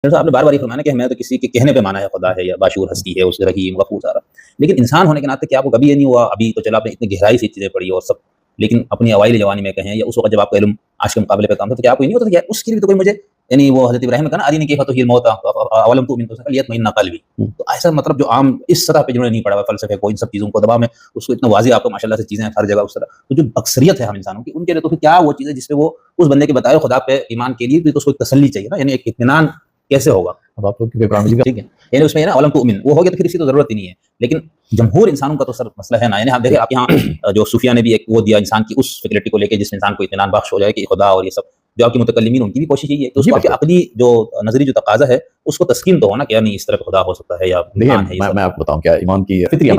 آپ نے بار بار یہ فرمانا کہ ہمیں تو کسی کے کہنے پہ مانا ہے خدا ہے یا باشعور ہستی ہے اس رحیم غفور سارا، لیکن انسان ہونے کے ناطے کیا آپ کو کبھی یہ نہیں ہوا ابھی تو چلا آپ نے اتنی گہرائی سے چیزیں پڑھی اور سب، لیکن اپنی اوائل جوانی میں کہیں یا اس وقت جب آپ کا علم آج کے مقابلے پہ کام تھا تو کیا آپ کو نہیں ہوتا تھا کہ اس کے لیے تو کوئی مجھے، یعنی وہ حضرت ابراہیم نے کہا نا ارینی کیف تحیی الموتی اولم تؤمن تو لیطمئن قلبی، تو ایسا مطلب جو عام اس سطح پہ جنہوں نے نہیں پڑھا ہوا فلسفے کو ان سب چیزوں کو دبا میں اس کو اتنا واضح آپ کو ماشاءاللہ سے چیزیں ہیں ہر جگہ اس طرح، تو جو اکثریت ہے ہم انسانوں کی ان کے لیے تو پھر کیا وہ چیز ہے جس پہ وہ اس بندے کے بتائے خدا پہ ایمان کے لیے تو اس کو ایک تسلی چاہیے نا، یعنی ایک اطمینان کیسے ہوگا؟ اب آپ لوگ ٹھیک ہے، یعنی اس میں نا علم تؤمن وہ ہو گیا تو پھر اسی تو ضرورت ہی نہیں ہے، لیکن جمہور انسانوں کا تو سر مسئلہ ہے نا، یعنی آپ دیکھیں آپ یہاں جو صوفیہ نے بھی ایک وہ دیا انسان کی اس فیکلٹی کو لے کے جس میں انسان کو اطمینان بخش ہو جائے کہ خدا اور یہ سب، جو آپ کی متکلمین ان کی بھی کوشش یہی ہے کہ اس کو آپ کی عقلی جو نظری جو تقاضا ہے اس کو تسکین تو ہونا کہ نہیں اس طرح خدا ہو سکتا ہے یا میں آپ کو بتاؤں کیا ایمان کی فطری